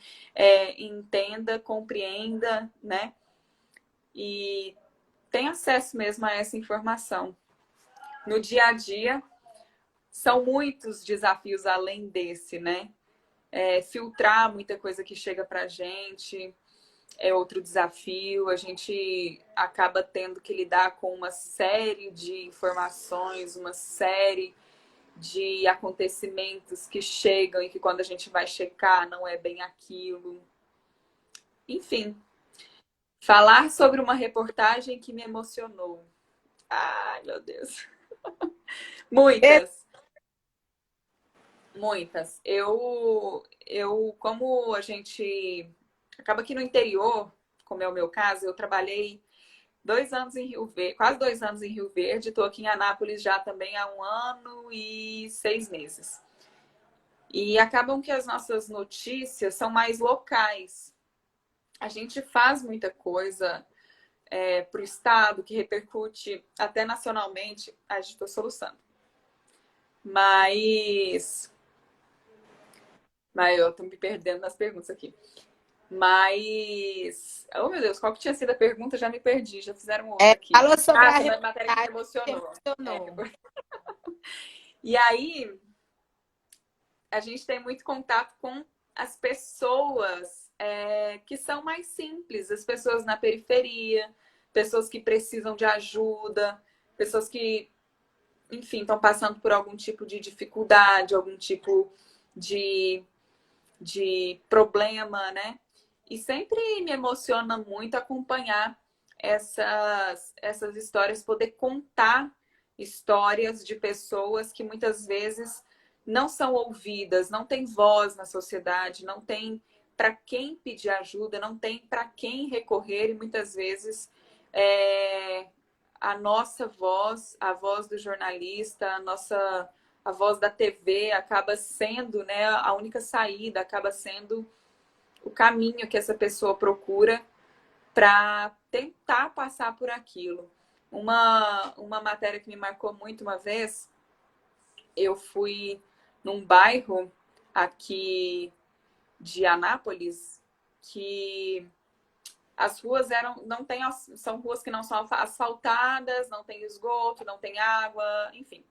entenda, compreenda, né? E tenha acesso mesmo a essa informação. No dia a dia, são muitos desafios além desse, né? Filtrar muita coisa que chega pra gente é outro desafio. A gente acaba tendo que lidar com uma série de informações, uma série de acontecimentos que chegam e que quando a gente vai checar não é bem aquilo. Enfim, falar sobre uma reportagem que me emocionou. Ai, meu Deus. Muitas. Muitas. Como a gente acaba aqui no interior, como é o meu caso, eu trabalhei 2 anos em Rio Verde, quase 2 anos em Rio Verde. Estou aqui em Anápolis já também há 1 ano e 6 meses. E acabam que as nossas notícias são mais locais. A gente faz muita coisa para o Estado, que repercute até nacionalmente. Ai, estou soluçando. Mas eu estou me perdendo nas perguntas aqui. Mas, oh meu Deus, qual que tinha sido a pergunta? Já me perdi, já fizeram outra aqui. Falou sobre a Sobre a matéria que me reportagem que emocionou. emocionou. E aí, a gente tem muito contato com as pessoas que são mais simples, as pessoas na periferia, pessoas que precisam de ajuda, pessoas que, enfim, estão passando por algum tipo de dificuldade, algum tipo de, de problema, né? E sempre me emociona muito acompanhar essas histórias, poder contar histórias de pessoas que muitas vezes não são ouvidas, não tem voz na sociedade, não tem para quem pedir ajuda, não tem para quem recorrer, e muitas vezes a nossa voz, a voz do jornalista, a voz da TV acaba sendo, né, a única saída, acaba sendo o caminho que essa pessoa procura para tentar passar por aquilo. Uma matéria que me marcou muito uma vez, eu fui num bairro aqui de Anápolis que as ruas não tem, são ruas que não são asfaltadas, não tem esgoto, não tem água, enfim.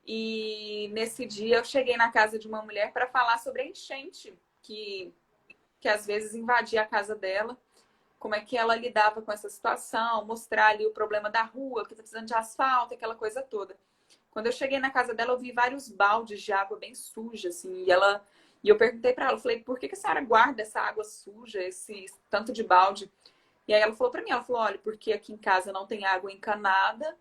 E nesse dia eu cheguei na casa de uma mulher para falar sobre a enchente que às vezes invadia a casa dela, como é que ela lidava com essa situação, mostrar ali o problema da rua, que está precisando de asfalto, aquela coisa toda. Quando eu cheguei na casa dela, eu vi vários baldes de água bem suja, assim, e eu perguntei para ela, eu falei, por que a senhora guarda essa água suja, esse tanto de balde? E aí ela falou para mim, ela falou, olha, porque aqui em casa não tem água encanada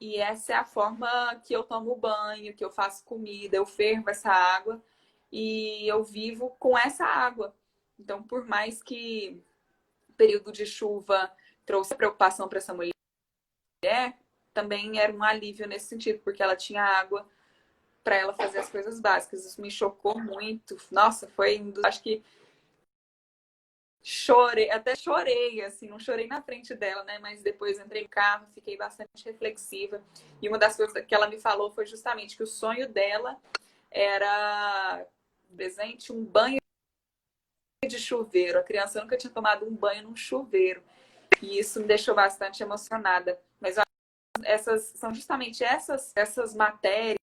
e essa é a forma que eu tomo banho, que eu faço comida, eu fervo essa água e eu vivo com essa água. Então, por mais que o período de chuva trouxe preocupação para essa mulher, também era um alívio nesse sentido, porque ela tinha água para ela fazer as coisas básicas. Isso me chocou muito. Nossa, foi um dos, acho que chorei, até chorei, assim, não chorei na frente dela, né? Mas depois entrei no carro, fiquei bastante reflexiva. E uma das coisas que ela me falou foi justamente que o sonho dela era presente um banho de chuveiro. A criança nunca tinha tomado um banho num chuveiro. E isso me deixou bastante emocionada. Mas essas são justamente essas matérias,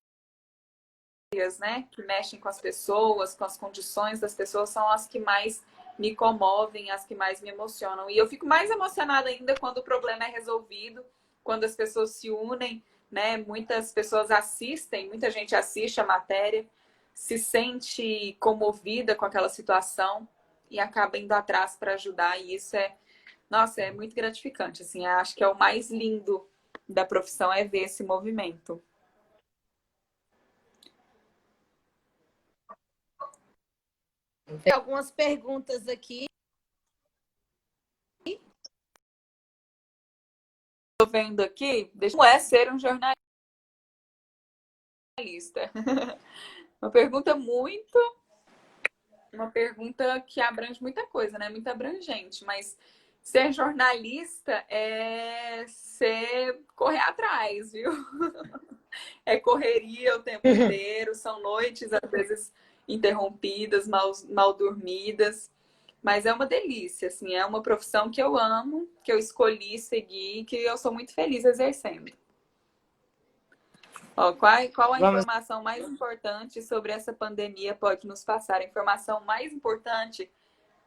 né, que mexem com as pessoas, com as condições das pessoas, são as que mais me comovem, as que mais me emocionam. E eu fico mais emocionada ainda quando o problema é resolvido, quando as pessoas se unem, né? Muitas pessoas assistem, muita gente assiste a matéria, se sente comovida com aquela situação e acaba indo atrás para ajudar. E isso nossa, é muito gratificante. Assim, acho que é o mais lindo da profissão é ver esse movimento. Tem algumas perguntas aqui. Estou vendo aqui, como é ser um jornalista? Uma pergunta que abrange muita coisa, né? Muito abrangente, mas ser jornalista é ser correr atrás, viu? É correria o tempo inteiro, são noites às vezes interrompidas, mal dormidas, mas é uma delícia, assim, é uma profissão que eu amo, que eu escolhi seguir, que eu sou muito feliz exercendo. Ó, qual a informação mais importante sobre essa pandemia pode nos passar? A informação mais importante,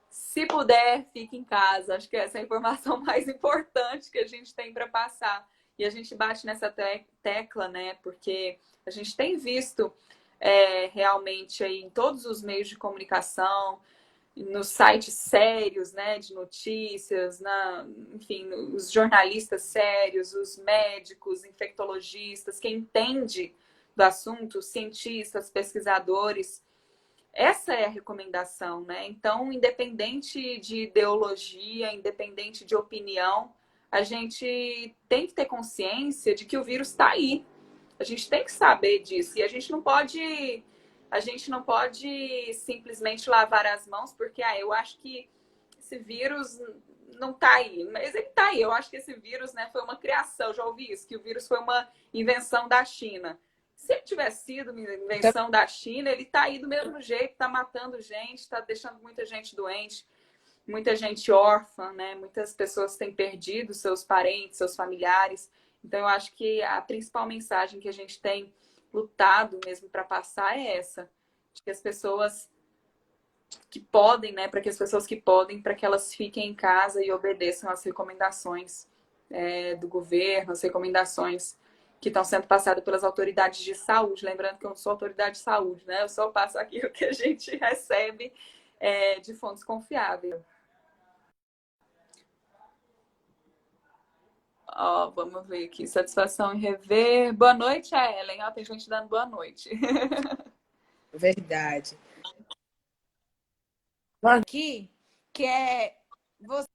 se puder, fique em casa. Acho que essa é a informação mais importante que a gente tem para passar. E a gente bate nessa tecla, né? Porque a gente tem visto realmente aí em todos os meios de comunicação, nos sites sérios, né, de notícias, enfim, os jornalistas sérios, os médicos, infectologistas, quem entende do assunto, cientistas, pesquisadores, essa é a recomendação, né? Então, independente de ideologia, independente de opinião, a gente tem que ter consciência de que o vírus está aí. A gente tem que saber disso e a gente não pode simplesmente lavar as mãos porque eu acho que esse vírus não está aí, mas ele está aí. Eu acho que esse vírus, né, foi uma criação. Eu já ouvi isso, que o vírus foi uma invenção da China. Se ele tivesse sido uma invenção da China, ele está aí do mesmo jeito, está matando gente, está deixando muita gente doente. muita gente órfã, né? Muitas pessoas têm perdido seus parentes, seus familiares. Então, eu acho que a principal mensagem que a gente tem lutado mesmo para passar é essa, de que as pessoas que podem, né? Para que as pessoas que podem, para que elas fiquem em casa e obedeçam às recomendações do governo, as recomendações que estão sendo passadas pelas autoridades de saúde. Lembrando que eu não sou autoridade de saúde, né? Eu só passo aquilo que a gente recebe de fontes confiáveis. Ó, vamos ver aqui. Satisfação em rever. Boa noite, a Ellen. Ó, tem gente dando boa noite. Verdade. Aqui, que é você.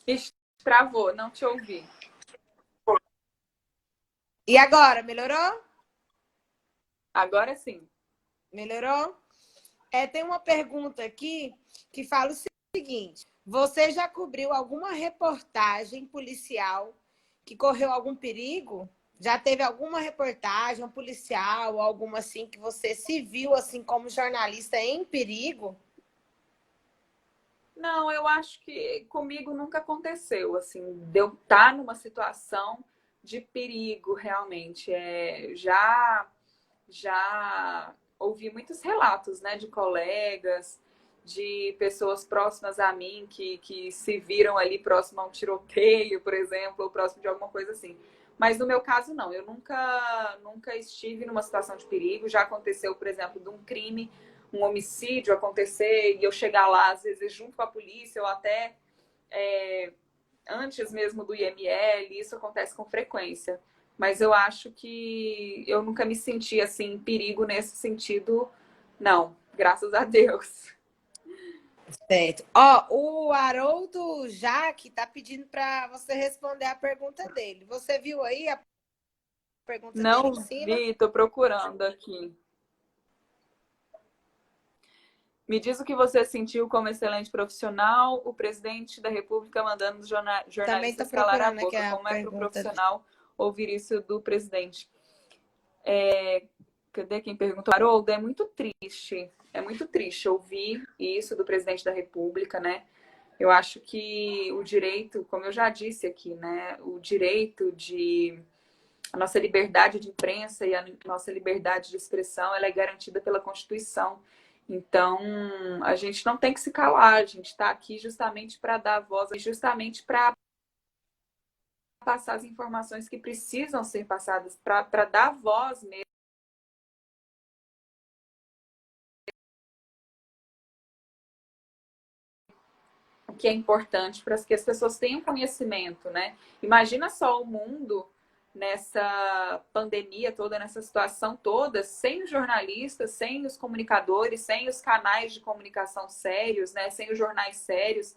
Ixi, travou, não te ouvi. E agora, melhorou? Agora sim. Melhorou? Tem uma pergunta aqui que fala o seguinte: você já cobriu alguma reportagem policial que correu algum perigo? Já teve alguma reportagem, um policial, alguma assim, que você se viu assim como jornalista em perigo? Não, eu acho que comigo nunca aconteceu, assim, de eu estar numa situação de perigo realmente. Já ouvi muitos relatos, né, de colegas, de pessoas próximas a mim que se viram ali próximo a um tiroteio, por exemplo, ou próximo de alguma coisa assim. Mas no meu caso, não. Eu nunca estive numa situação de perigo. Já aconteceu, por exemplo, de um crime, um homicídio acontecer e eu chegar lá, às vezes, junto com a polícia ou até antes mesmo do IML. Isso acontece com frequência. Mas eu acho que eu nunca me senti assim em perigo nesse sentido, não. Graças a Deus. Certo. Ó, o Haroldo Jaque está pedindo para você responder a pergunta dele. Você viu aí a pergunta dele Não em cima? vi, tô procurando aqui. Me diz o que você sentiu como excelente profissional, o presidente da República mandando os Também estou jornalistas calar a procurando aqui boca. a Como é para o pergunta. profissional ouvir isso do presidente? Cadê quem perguntou? Haroldo, é muito triste. É muito triste ouvir isso do presidente da República, né? Eu acho que o direito, como eu já disse aqui, né? O direito de... A nossa liberdade de imprensa e a nossa liberdade de expressão, ela é garantida pela Constituição. Então, a gente não tem que se calar. A gente está aqui justamente para dar voz, justamente para passar as informações que precisam ser passadas, para dar voz mesmo. Que é importante para que as pessoas tenham conhecimento, né? Imagina só o mundo nessa pandemia toda, nessa situação toda, sem os jornalistas, sem os comunicadores, sem os canais de comunicação sérios, né? Sem os jornais sérios,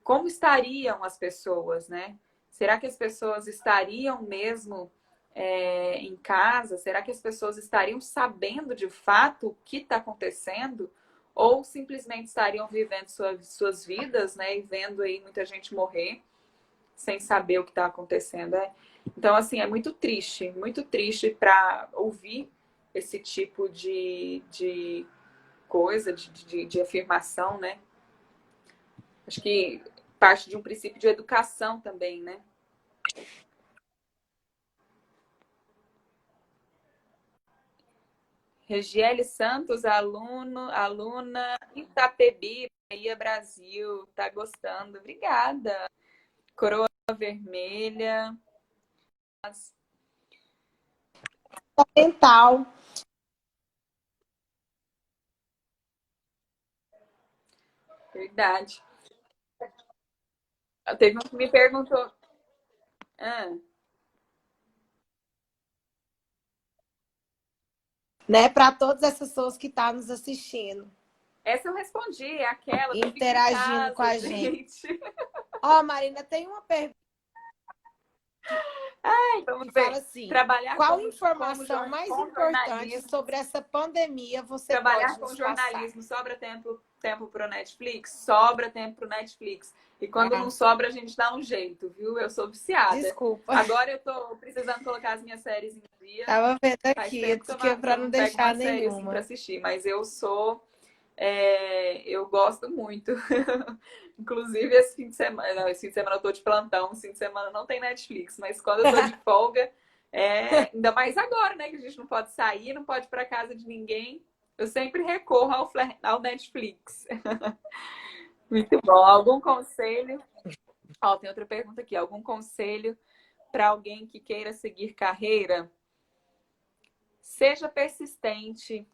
como estariam as pessoas, né? Será que as pessoas estariam mesmo em casa? Será que as pessoas estariam sabendo de fato o que está acontecendo? Ou simplesmente estariam vivendo suas vidas, né? E vendo aí muita gente morrer sem saber o que está acontecendo. Então, assim, é muito triste para ouvir esse tipo de coisa, de afirmação, né? Acho que parte de um princípio de educação também, né? Regiele Santos, aluna Itapebi, Bahia, Brasil. Tá gostando? Obrigada. Coroa Vermelha. Mental. Verdade. Teve um que me perguntou. Né, para todas essas pessoas que estão nos assistindo. Essa eu respondi, é aquela do interagindo casa, com a gente. Ó, Marina, tem uma pergunta que fala assim: trabalhar qual como, informação mais importante sobre essa pandemia você trabalhar pode com nos jornalismo passar? sobra tempo para o Netflix? Sobra tempo para o Netflix. E quando não sobra, a gente dá um jeito, viu? Eu sou viciada. Desculpa. Agora eu tô precisando colocar as minhas séries em dia. Tava vendo Faz aqui, tempo que que é eu pra não não pego uma deixar série assim pra nenhuma. assistir, mas eu gosto muito. Inclusive, esse fim de semana, não, esse fim de semana eu tô de plantão, esse fim de semana não tem Netflix, mas quando eu tô de folga, ainda mais agora, né, que a gente não pode sair, não pode ir pra casa de ninguém, eu sempre recorro ao Netflix. Muito bom. Algum conselho? Ó, tem outra pergunta aqui. Algum conselho para alguém que queira seguir carreira? Seja persistente,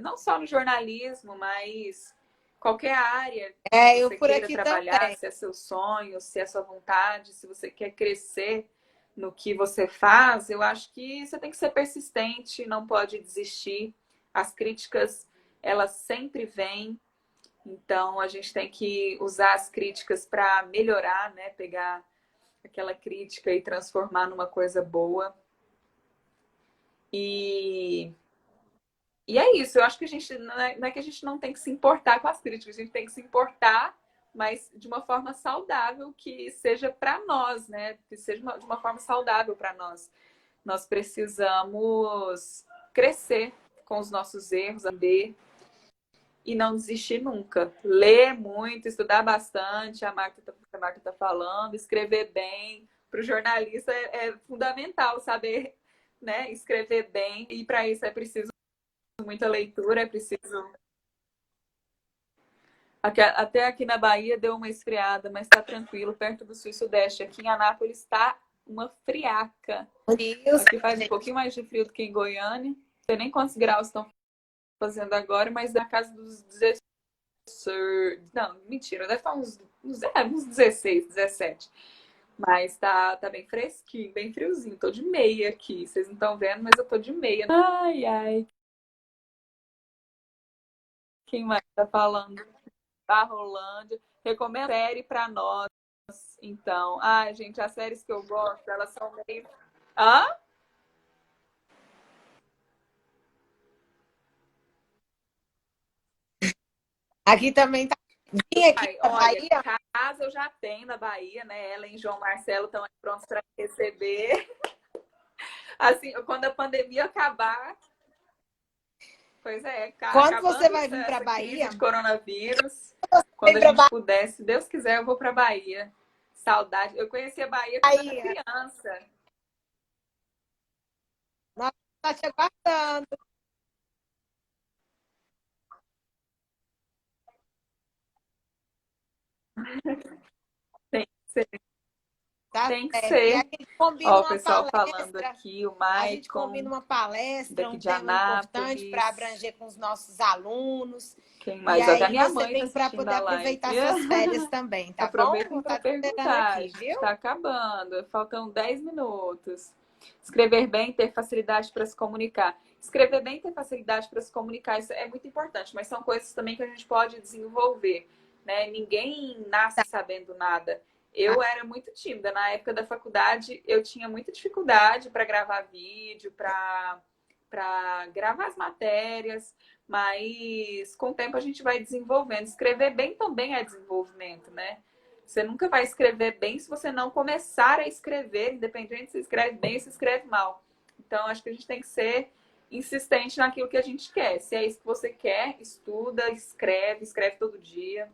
não só no jornalismo, mas qualquer área que Eu você por queira aqui trabalhar, também. se é seu sonho, se é sua vontade, se você quer crescer no que você faz, eu acho que você tem que ser persistente, não pode desistir. As críticas, elas sempre vêm, então a gente tem que usar as críticas para melhorar, né? Pegar aquela crítica e transformar numa coisa boa. E E é isso, eu acho que a gente não é que a gente não tem que se importar com as críticas, a gente tem que se importar, mas de uma forma saudável, que seja para nós, né? Que seja de uma forma saudável para nós. Nós precisamos crescer com os nossos erros, aprender e não desistir nunca. Ler muito, estudar bastante, a Marta tá falando, escrever bem. Para o jornalista é fundamental saber, né, escrever bem, e para isso é preciso muita leitura, é preciso. Até aqui na Bahia deu uma esfriada, mas está tranquilo, perto do sul e sudeste. Aqui em Anápolis está uma friaca. Deus, Aqui faz um gente. pouquinho mais de frio do que em Goiânia. Não sei nem quantos graus estão fazendo agora, mas da casa dos 16. Não, mentira, deve estar uns 16, 17. Mas tá bem fresquinho, bem friozinho. Tô de meia aqui. Vocês não estão vendo, mas eu tô de meia. Ai, ai. Quem mais tá falando? Da Rolândia. Recomendo a série para nós. Então, ai, gente, as séries que eu gosto, elas são meio. Hã? Aqui também tá. Vim aqui Ai, pra olha, Bahia. casa eu já tenho na Bahia, né? Ela e João Marcelo estão prontos para receber. Assim, quando a pandemia acabar, pois é, Quando você acabando vai vir pra essa crise Bahia, de coronavírus, quando vem a pra gente puder, se Deus quiser, eu vou para Bahia. Saudade. Eu conheci a Bahia quando era Bahia. criança. Nós tá te aguardando. Tem que ser. Tá Tem que certo. E a ser. gente combina Ó, o uma pessoal falando palestra. aqui, o A gente combina Maicon, uma palestra, daqui um de tema importante para Anápolis. abranger com os nossos alunos. Quem E mais? Até aí minha você mãe tá vem para assistindo poder a live. aproveitar suas férias também, tá bom? Aproveitem Vou para estar te esperando perguntar. A aqui, gente viu? está acabando. Faltam 10 minutos. Escrever bem, ter facilidade para se comunicar. Escrever bem, ter facilidade para se comunicar, isso é muito importante, mas são coisas também que a gente pode desenvolver, né? Ninguém nasce sabendo nada. Eu era muito tímida. Na época da faculdade, eu tinha muita dificuldade para gravar vídeo, para gravar as matérias, mas com o tempo a gente vai desenvolvendo. Escrever bem também é desenvolvimento, né? Você nunca vai escrever bem se você não começar a escrever, independente se escreve bem ou se escreve mal. Então, acho que a gente tem que ser insistente naquilo que a gente quer. Se é isso que você quer, estuda, escreve todo dia.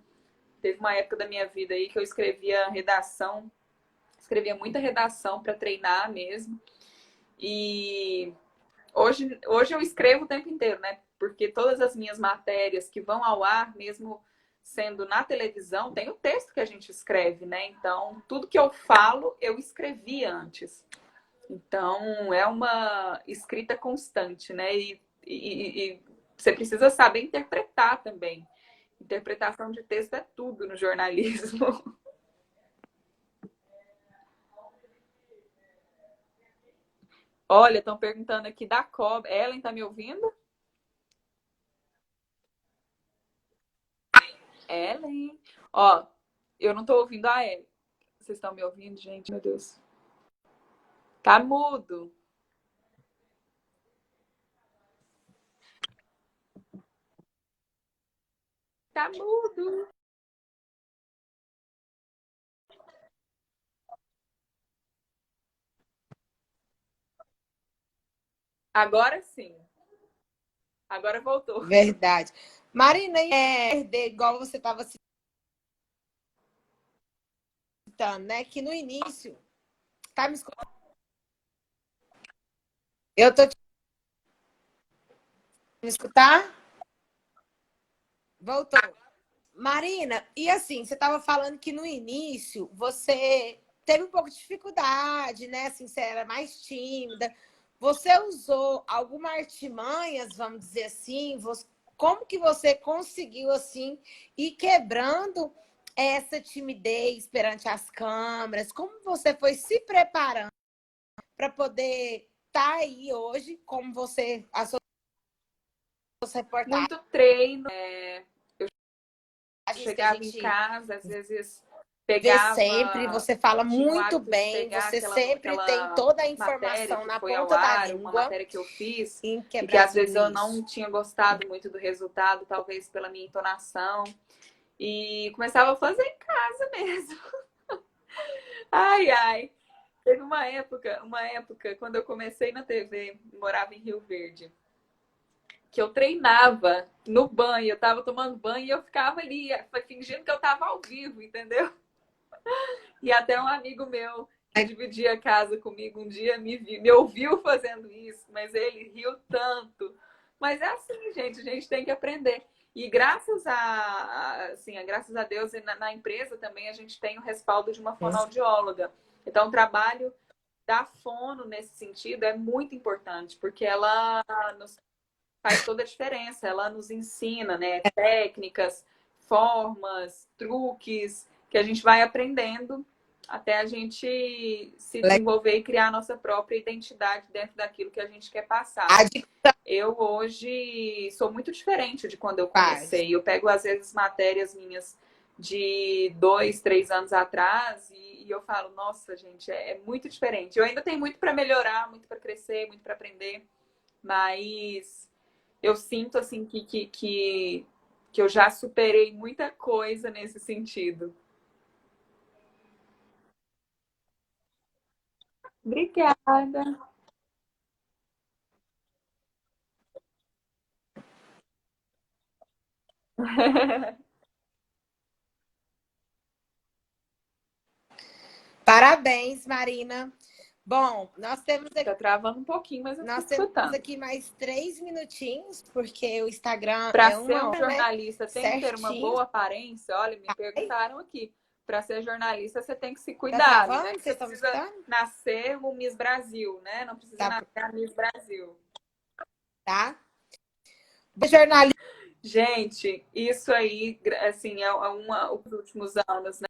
Teve uma época da minha vida aí que eu escrevia redação, escrevia muita redação para treinar mesmo. E hoje eu escrevo o tempo inteiro, né? Porque todas as minhas matérias que vão ao ar, mesmo sendo na televisão, tem o texto que a gente escreve, né? Então, tudo que eu falo, eu escrevi antes. Então, é uma escrita constante, né? E você precisa saber interpretar também. Interpretação de texto é tudo no jornalismo. Olha, estão perguntando aqui da cobra. Ellen, tá me ouvindo? Ellen? Ó, eu não tô ouvindo a Ellen. Vocês estão me ouvindo, gente? Meu Deus. Tá mudo. Tá mudo. Agora sim. Agora voltou. Verdade. Marina, igual você estava citando, né? Que no início. Tá me escutando? Eu tô te me escutar? Voltou. Marina, e assim, você estava falando que no início você teve um pouco de dificuldade, né? Assim, você era mais tímida. Você usou alguma artimanhas, vamos dizer assim? Como que você conseguiu, assim, ir quebrando essa timidez perante as câmeras? Como você foi se preparando para poder estar aí hoje, como você, as suas reportagens? Muito treino. Que a Chegava em gente casa, às vezes vê sempre, pegava, você fala tinha o muito hábito de bem, pegar você sempre tem aquela toda a matéria informação que na foi ao ponta da ar, uma língua matéria que eu fiz, em e que às quebradinho vezes eu isso. não tinha gostado muito do resultado, talvez pela minha entonação, e começava a fazer em casa mesmo. Ai, ai. Teve uma época, quando eu comecei na TV, morava em Rio Verde, que eu treinava no banho, eu tava tomando banho e eu ficava ali, fingindo que eu tava ao vivo, entendeu? E até um amigo meu que dividia a casa comigo um dia me ouviu fazendo isso, mas ele riu tanto. Mas é assim, gente, a gente tem que aprender. E graças a Deus, e na empresa também a gente tem o respaldo de uma fonoaudióloga. Então, o trabalho da fono nesse sentido é muito importante, porque ela nos faz toda a diferença. Ela nos ensina, né, técnicas, formas, truques que a gente vai aprendendo até a gente se desenvolver e criar a nossa própria identidade dentro daquilo que a gente quer passar. Eu hoje sou muito diferente de quando eu comecei. Eu pego, às vezes, matérias minhas de 2, 3 anos atrás e eu falo, nossa, gente, é muito diferente. Eu ainda tenho muito para melhorar, muito para crescer, muito para aprender, mas eu sinto assim que eu já superei muita coisa nesse sentido. Obrigada. Parabéns, Marina. Bom, Tá travando um pouquinho, mas eu tô nós temos escutando. aqui mais 3 minutinhos, porque o Instagram Para é ser uma um hora, né? jornalista, tem que ter uma Certinho. boa aparência. Olha, me perguntaram aqui. Para ser jornalista, você tem que se Tá cuidar. Não é travando? que Vocês você estão me precisa escutando? nascer o Miss Brasil, né? Não precisa Tá, nascer a Miss Brasil. tá. Jornalista. Gente, isso aí, assim, os últimos anos, né?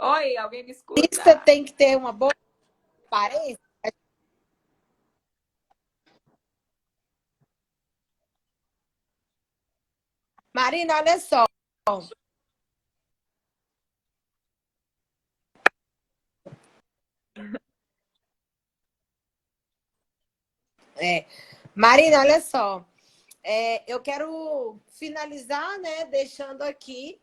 Oi, alguém me escuta? Tem que ter uma boa aparência. Marina, olha só. Marina, olha só. Eu quero finalizar, né, deixando aqui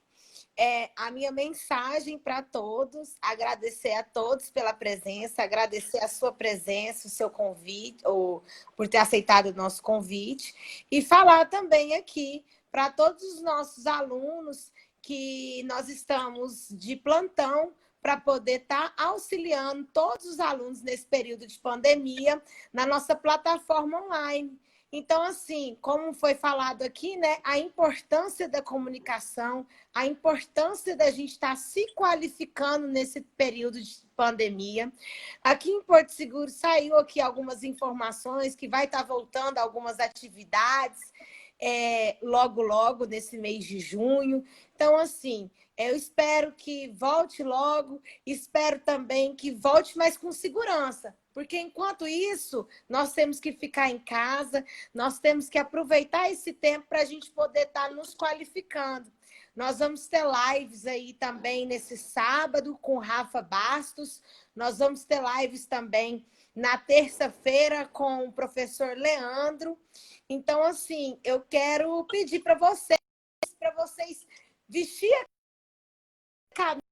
a minha mensagem para todos, agradecer a todos pela presença, agradecer a sua presença, o seu convite, ou por ter aceitado o nosso convite, e falar também aqui para todos os nossos alunos que nós estamos de plantão para poder estar auxiliando todos os alunos nesse período de pandemia na nossa plataforma online. Então, assim, como foi falado aqui, né, a importância da comunicação, a importância da gente estar se qualificando nesse período de pandemia. Aqui em Porto Seguro saiu aqui algumas informações que vai estar voltando algumas atividades logo, logo, nesse mês de junho. Então, assim, eu espero que volte logo, espero também que volte, mas com segurança. Porque enquanto isso, nós temos que ficar em casa, nós temos que aproveitar esse tempo para a gente poder estar nos qualificando. Nós vamos ter lives aí também nesse sábado com o Rafa Bastos. Nós vamos ter lives também na terça-feira com o professor Leandro. Então, assim, eu quero pedir para vocês vestir a camisa